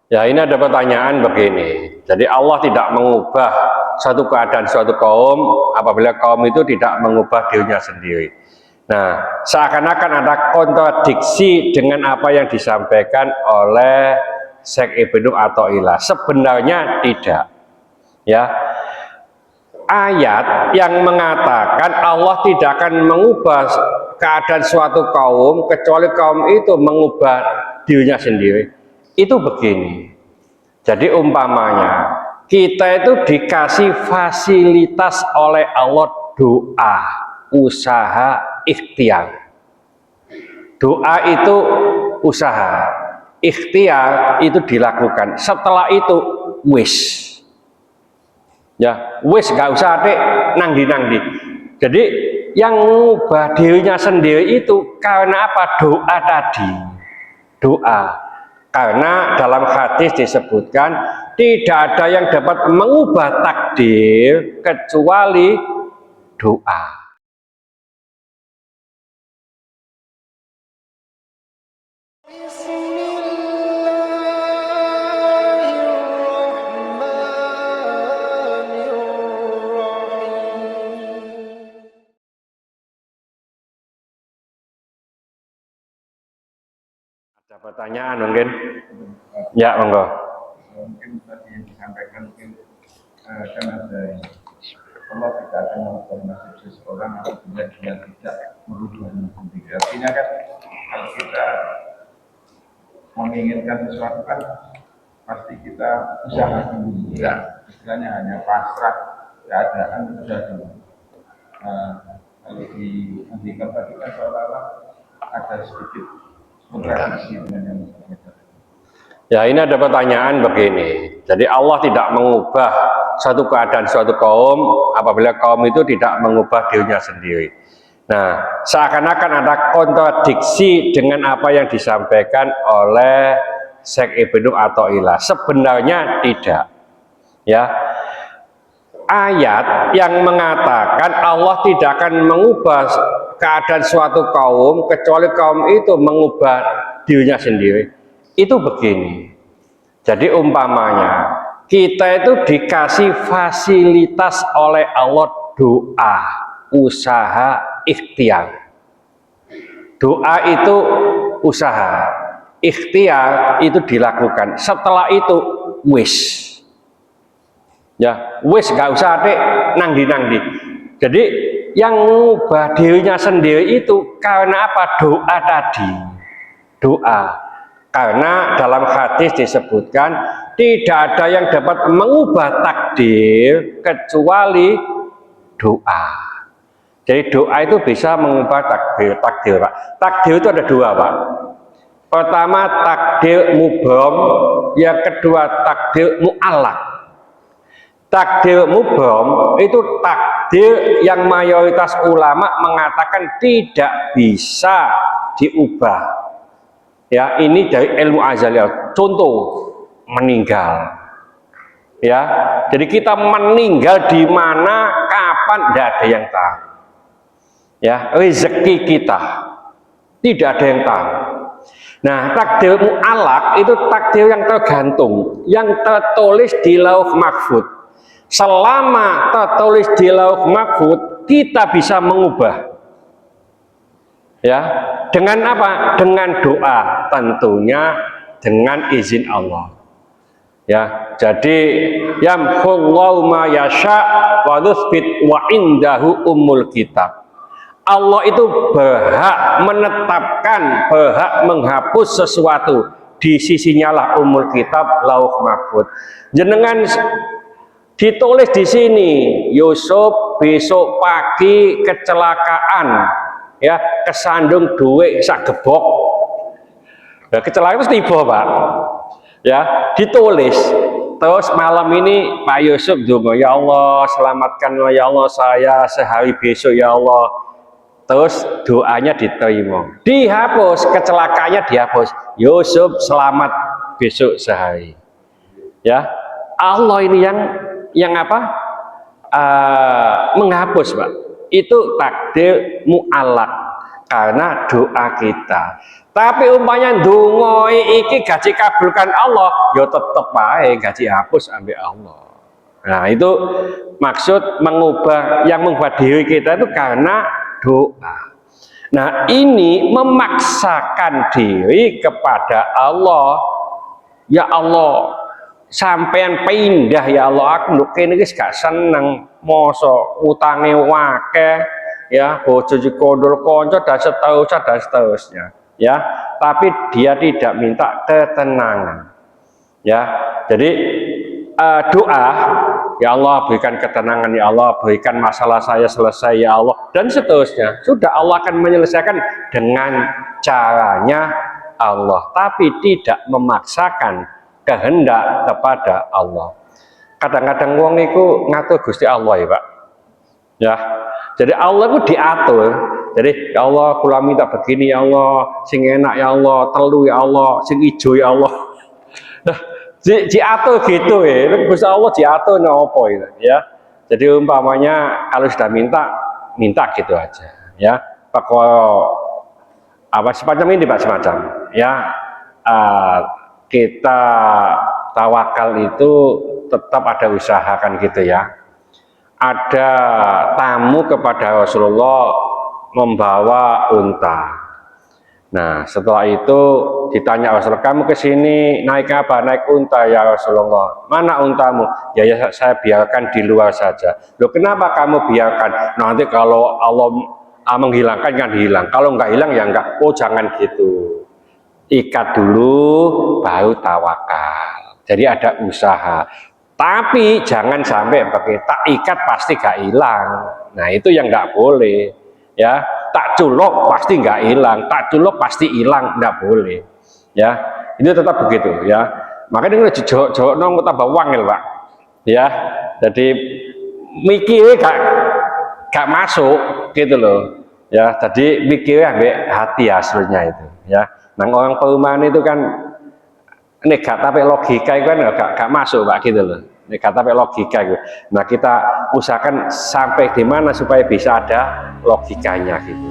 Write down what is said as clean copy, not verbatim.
Ya, ini ada pertanyaan begini. Jadi Allah tidak mengubah suatu keadaan suatu kaum apabila kaum itu tidak mengubah dirinya sendiri. Nah, seakan-akan ada kontradiksi dengan apa yang disampaikan oleh Syekh Ibnu Athaillah. Sebenarnya tidak. Ya, ayat yang mengatakan Allah tidak akan mengubah keadaan suatu kaum kecuali kaum itu mengubah dirinya sendiri. Itu begini. Jadi umpamanya kita itu dikasih fasilitas oleh Allah doa, usaha, ikhtiar. Doa itu usaha, ikhtiar itu dilakukan. Setelah itu wis. Ya, wis gak usah dek nangdi-nangdi. Jadi yang mengubah dirinya sendiri itu karena apa? Doa tadi. Doa. Karena dalam hadis disebutkan tidak ada yang dapat mengubah takdir kecuali doa. Ada pertanyaan mungkin? Ya, monggo. Mungkin tadi yang disampaikan mungkin kan ada Allah tidak akan mengubah nasib seseorang apabila dia tidak merubahnya sendiri. Artinya kan kalau kita menginginkan sesuatu kan pasti kita usaha dulu. Ya, istilahnya hanya pasrah keadaan sudah dulu. Kalau dihentikan tadi kan seolah-olah ada sedikit kontradiksi dengan yang berbeda. Ya, ini ada pertanyaan begini. Jadi Allah tidak mengubah suatu keadaan suatu kaum apabila kaum itu tidak mengubah dirinya sendiri. Nah, seakan-akan ada kontradiksi dengan apa yang disampaikan oleh Syekh Ibnu Athaillah. Sebenarnya tidak. Ya, ayat yang mengatakan Allah tidak akan mengubah keadaan suatu kaum kecuali kaum itu mengubah dirinya sendiri. Itu begini. Jadi umpamanya kita itu dikasih fasilitas oleh Allah doa, usaha, ikhtiar. Doa itu usaha, ikhtiar itu dilakukan. Setelah itu wis. Ya, wis gak usah dek nangdi-nangdi. Jadi yang mengubah dirinya sendiri itu karena apa? Doa tadi. Doa. Karena dalam hadis disebutkan tidak ada yang dapat mengubah takdir kecuali doa. Jadi doa itu bisa mengubah takdir, Pak. Takdir itu ada dua, Pak. Pertama takdir mubrom, yang kedua takdir mu'allaq. Takdir mubrom itu takdir yang mayoritas ulama mengatakan tidak bisa diubah. Ya, ini dari ilmu azaliyah. Contoh, meninggal. Ya, jadi kita meninggal di mana, kapan, tidak ada yang tahu. Ya, rezeki kita tidak ada yang tahu. Nah, takdir mu'allaq itu takdir yang tergantung, yang tertulis di lauh mahfud. Selama tertulis di lauh mahfud, kita bisa mengubah. Ya, dengan apa? Dengan doa, tentunya dengan izin Allah. Ya, jadi yamhullahu ma yasha wa yuthbit wa indahu ummul kitab. Allah itu berhak menetapkan, berhak menghapus sesuatu, di sisinya lah ummul kitab, lauh mahfud. Jenengan ditulis di sini, Yusuf besok pagi kecelakaan. Ya, kesandung duit sak gebok. Nah, kecelakaan itu tiba, Pak. Ya, ditulis. Terus malam ini Pak Yusuf donga, ya Allah selamatkan ya Allah saya sehari besok ya Allah. Terus doanya diterima. Dihapus, kecelakaannya dihapus. Yusuf selamat besok sehari. Ya, Allah ini yang apa? Menghapus, Pak. Itu takdir mu'allaq. karena doa kita. Tapi umpamanya donga iki gaji kabulkan Allah, ya tetep wae gaji hapus ambek Allah. Nah, itu maksud mengubah diri kita itu karena doa. Nah, ini memaksakan diri kepada Allah. Ya Allah, sampean pindah ya Allah, aku nduk kene wis gak seneng, mosok utange wake, ya bojo kondol konco dan seterusnya. Ya, tapi dia tidak minta ketenangan. Ya, jadi doa, ya Allah berikan ketenangan, ya Allah berikan masalah saya selesai, ya Allah, dan seterusnya. Sudah, Allah akan menyelesaikan dengan caranya Allah, tapi tidak memaksakan kehendak kepada Allah. Kadang-kadang wong itu ngatur Gusti Allah ya Pak. Ya, jadi Allah itu diatur. Jadi ya Allah, kula minta begini ya Allah, sing enak ya Allah, telu ya Allah, sing ijo ya Allah. Nah, diatur gitu ya, Gusti Allah diatur nopo itu ya. Jadi umpamanya kalau sudah minta gitu aja ya. Apa semacam ini Pak, semacam ya, kita tawakal itu tetap ada usaha kan gitu ya. Ada tamu kepada Rasulullah membawa unta. Nah, setelah itu ditanya Rasulullah, kamu ke sini naik apa? Naik unta ya Rasulullah. Mana untamu? Ya, saya biarkan di luar saja. Loh, kenapa kamu biarkan? Nanti kalau Allah menghilangkan kan hilang. Kalau nggak hilang ya enggak. Oh, jangan gitu. Ikat dulu baru tawakal. Jadi ada usaha. Tapi jangan sampai pakai tak ikat pasti gak hilang. Nah, itu yang nggak boleh. Ya, tak culok pasti nggak hilang, tak culok pasti hilang, nggak boleh. Ya, ini tetap begitu ya. Makanya ini jauh nong tambah wangil Pak. Ya, jadi mikirnya gak masuk gitu loh. Ya, jadi mikirnya ambek hati hasilnya itu. Ya, nah orang perumahan itu kan negat tapi logika itu kan gak masuk Pak gitu loh. Negat tapi logika gitu. Nah, kita usahakan sampai di mana supaya bisa ada logikanya gitu.